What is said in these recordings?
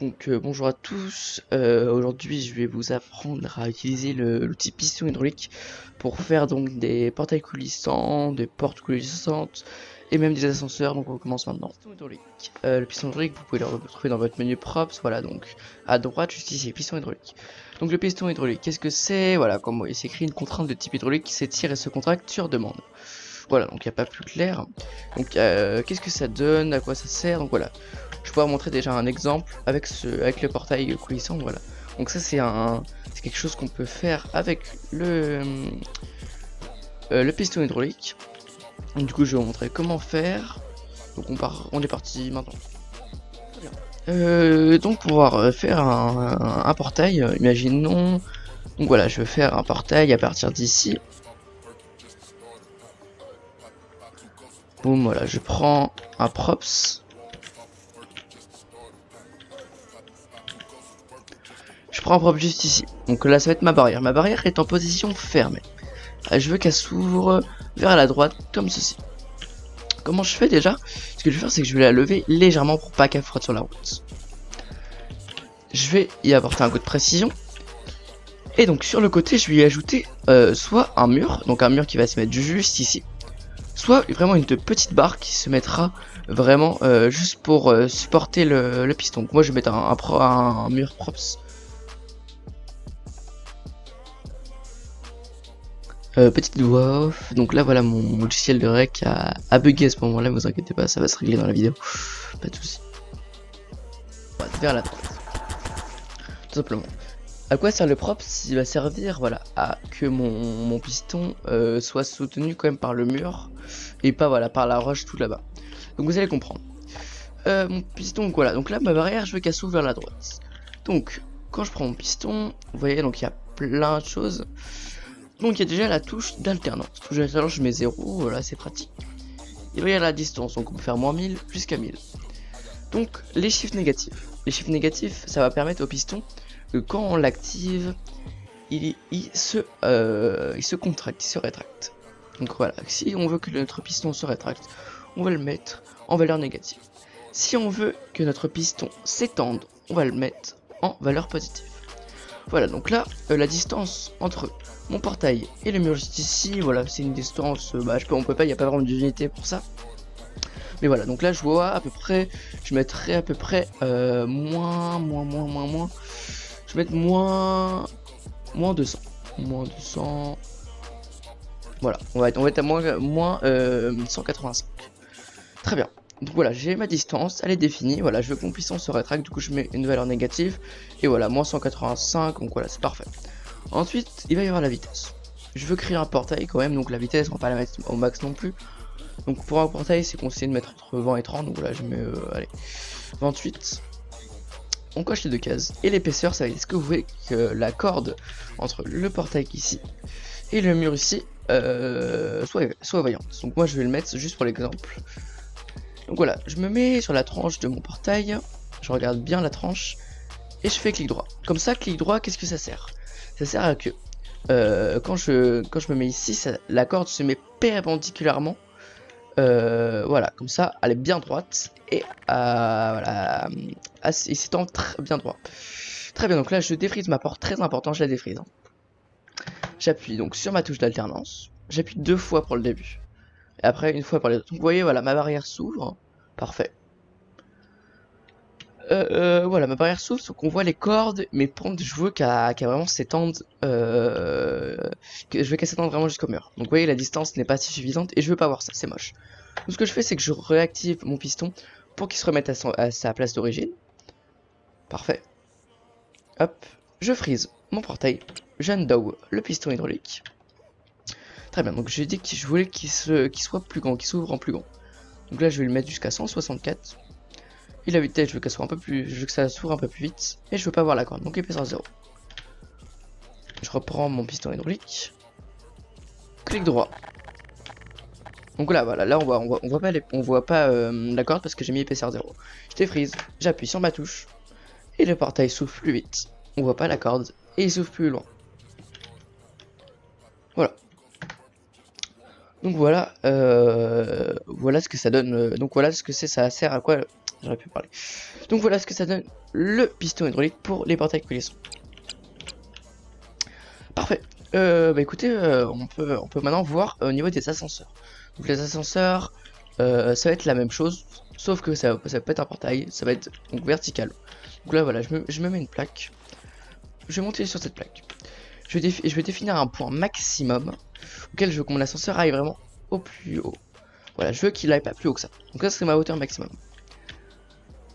Bonjour à tous, aujourd'hui je vais vous apprendre à utiliser l'outil piston hydraulique pour faire donc des portails coulissants, des portes coulissantes et même des ascenseurs. Donc on commence maintenant. Piston hydraulique. Le piston hydraulique, vous pouvez le retrouver dans votre menu props, voilà, donc à droite juste ici, piston hydraulique. Donc le piston hydraulique, qu'est-ce que c'est? Voilà, comme il s'écrit, une contrainte de type hydraulique qui s'étire et se contracte sur demande. Voilà, donc il n'y a pas plus clair. Donc qu'est-ce que ça donne, à quoi ça sert? Donc voilà, je vais vous montrer déjà un exemple avec le portail coulissant. Voilà, donc ça c'est quelque chose qu'on peut faire avec le piston hydraulique. Donc, du coup je vais vous montrer comment faire. Donc on est parti maintenant. Très bien. Donc pour pouvoir faire un portail, imaginons, donc voilà, je vais faire un portail à partir d'ici. Boum, voilà, je prends un props. Je prends un prop juste ici. Donc là, ça va être ma barrière. Ma barrière est en position fermée. Je veux qu'elle s'ouvre vers la droite, comme ceci. Comment je fais déjà? Ce que je vais faire, c'est que je vais la lever légèrement pour pas qu'elle frotte sur la route. Je vais y apporter un coup de précision. Et donc sur le côté, je vais y ajouter soit un mur, donc un mur qui va se mettre juste ici, soit vraiment une petite barre qui se mettra vraiment juste pour supporter le piston. Donc moi je vais mettre un mur props. Petite voix off, donc là voilà mon logiciel de rec a bugué à ce moment là, vous inquiétez pas, ça va se régler dans la vidéo, pas de soucis. Vers la droite, tout simplement. À quoi sert le prop? Il va servir voilà, à que mon piston soit soutenu quand même par le mur et pas voilà, par la roche tout là-bas. Donc vous allez comprendre. Mon piston, donc voilà, donc là ma barrière je veux qu'elle s'ouvre vers la droite. Donc quand je prends mon piston, vous voyez donc il y a plein de choses. Donc il y a déjà la touche d'alternance. Touche d'alternance, je mets 0, voilà, c'est pratique. Il va y avoir la distance, donc on peut faire moins 1000 jusqu'à 1000. Donc les chiffres négatifs. Les chiffres négatifs, ça va permettre au piston que quand on l'active, il se contracte, il se rétracte. Donc voilà, si on veut que notre piston se rétracte, on va le mettre en valeur négative. Si on veut que notre piston s'étende, on va le mettre en valeur positive. Voilà, donc là, la distance entre mon portail et le mur juste ici, voilà, c'est une distance, on peut pas, il n'y a pas vraiment d'unité pour ça. Mais voilà, donc là je vois à peu près, je mettrai à peu près moins. Je vais mettre moins 200. Moins 200. Voilà, on va être à moins 185. Très bien. Donc voilà, j'ai ma distance, elle est définie. Voilà, je veux que mon piston se rétracte, du coup je mets une valeur négative. Et voilà, moins 185, donc voilà, c'est parfait. Ensuite, il va y avoir la vitesse. Je veux créer un portail quand même, donc la vitesse, on va pas la mettre au max non plus. Donc pour un portail, c'est conseillé de mettre entre 20 et 30, donc voilà, je mets, allez, 28. On coche les deux cases. Et l'épaisseur, ça va être ce que vous voulez que la corde entre le portail ici et le mur ici soit voyante. Donc moi je vais le mettre juste pour l'exemple. Donc voilà, je me mets sur la tranche de mon portail, je regarde bien la tranche et je fais clic droit. Comme ça, clic droit, qu'est-ce que ça sert? Ça sert à que quand je me mets ici, la corde se met perpendiculairement. Voilà, comme ça, elle est bien droite et voilà, il s'étend très bien droit. Très bien, donc là je défrise ma porte, très important, je la défrise. Hein. J'appuie donc sur ma touche d'alternance, j'appuie 2 fois pour le début, et après une fois pour les autres. Donc vous voyez, voilà, ma barrière s'ouvre, parfait. Voilà, ma barrière s'ouvre, donc on voit les cordes, mes pentes, je veux qu'elle vraiment s'étende, je veux qu'elle s'étende vraiment jusqu'au mur. Donc vous voyez, la distance n'est pas si suffisante, et je veux pas voir ça, c'est moche. Donc ce que je fais, c'est que je réactive mon piston pour qu'il se remette à sa place d'origine. Parfait. Hop, je freeze mon portail, j'undo le piston hydraulique. Très bien, donc j'ai dit que je voulais qu'il soit plus grand, qu'il s'ouvre en plus grand. Donc là je vais le mettre jusqu'à 164. Et la vitesse, je veux qu'elle soit un peu plus. Je veux que ça s'ouvre un peu plus vite. Et je veux pas voir la corde, donc épaisseur 0. Je reprends mon piston hydraulique. Clic droit. Donc là voilà, là on voit pas la corde parce que j'ai mis épaisseur 0. Je défrise, j'appuie sur ma touche. Et le portail s'ouvre plus vite. On voit pas la corde et il s'ouvre plus loin. Voilà. Donc voilà, voilà ce que ça donne. Donc voilà ce que c'est, ça sert à quoi? j'aurais pu parler. Donc voilà ce que ça donne le piston hydraulique pour les portails coulissants. Parfait. Bah écoutez, on peut maintenant voir au niveau des ascenseurs. Donc les ascenseurs, ça va être la même chose, sauf que ça va pas être un portail, ça va être donc vertical. Donc là voilà, je me mets une plaque. Je vais monter sur cette plaque. Je vais définir un point maximum auquel je veux que mon ascenseur aille vraiment au plus haut. Voilà, je veux qu'il aille pas plus haut que ça. Donc ça serait ma hauteur maximum.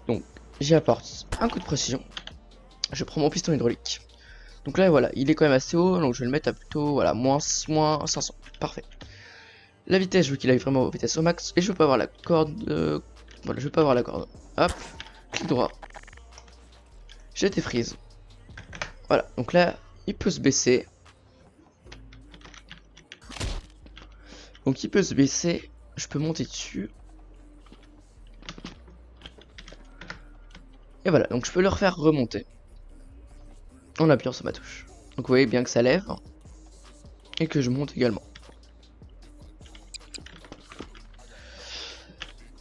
Donc j'y apporte un coup de précision. Je prends mon piston hydraulique. Donc là voilà, il est quand même assez haut, donc je vais le mettre à plutôt voilà, moins 500. Parfait. La vitesse, je veux qu'il aille vraiment aux vitesses au max. Et je veux pas avoir la corde. Voilà, je veux pas avoir la corde. Hop, clic droit. Je défrise. Voilà, donc là, il peut se baisser. Donc il peut se baisser. Je peux monter dessus. Et voilà, donc je peux le refaire remonter. En appuyant sur ma touche. Donc vous voyez bien que ça lève. Et que je monte également.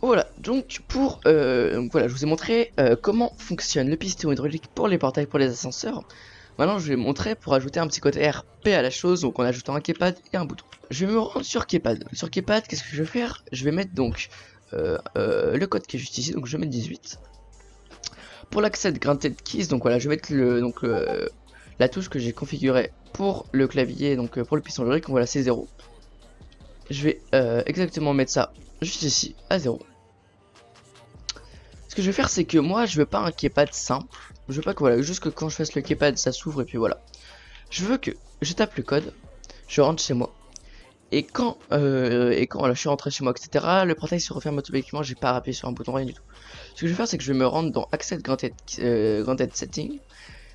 Voilà, donc voilà, je vous ai montré comment fonctionne le piston hydraulique pour les portails pour les ascenseurs. Maintenant, je vais montrer pour ajouter un petit côté RP à la chose, donc en ajoutant un keypad et un bouton. Je vais me rendre sur keypad. Sur keypad, qu'est-ce que je vais faire? Je vais mettre donc le code qui est juste ici, donc je vais mettre 18. Pour l'accès de Granted Keys, donc voilà, je vais mettre la touche que j'ai configurée pour le clavier, donc pour le piston hydraulique, donc voilà, c'est 0. Je vais exactement mettre ça juste ici, à 0. Ce que je vais faire, c'est que moi, je veux pas un keypad simple. Je veux pas que voilà, juste que quand je fasse le keypad, ça s'ouvre et puis voilà. Je veux que je tape le code, je rentre chez moi. Et quand voilà, je suis rentré chez moi, etc., le portail se referme automatiquement, j'ai pas appuyé sur un bouton, rien du tout. Ce que je vais faire, c'est que je vais me rendre dans Access Granted Setting.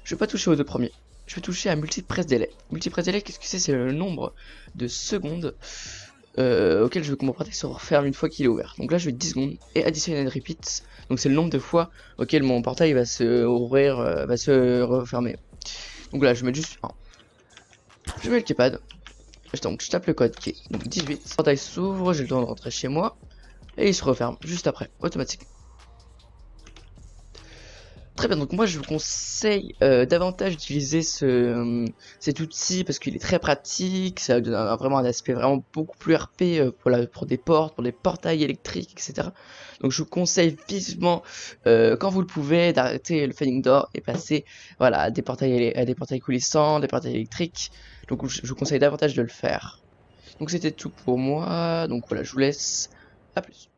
Je vais pas toucher aux deux premiers. Je vais toucher à multipress délai. Multipress délai, qu'est-ce que c'est? C'est le nombre de secondes auquel je veux que mon portail se referme une fois qu'il est ouvert. Donc là, je vais 10 secondes et additional repeat. Donc c'est le nombre de fois auquel mon portail va se ouvrir, va se refermer. Donc là, je mets juste 1. Je mets le keypad. Donc je tape le code qui est donc 18. Le portail s'ouvre, j'ai le temps de rentrer chez moi. Et il se referme juste après, automatiquement. Très bien, donc moi je vous conseille davantage d'utiliser cet outil parce qu'il est très pratique, ça donne vraiment un aspect vraiment beaucoup plus RP pour des portes, pour des portails électriques, etc. Donc je vous conseille vivement, quand vous le pouvez, d'arrêter le fading door et passer voilà, à des portails coulissants, des portails électriques. Donc je vous conseille davantage de le faire. Donc c'était tout pour moi, donc voilà, je vous laisse, à plus.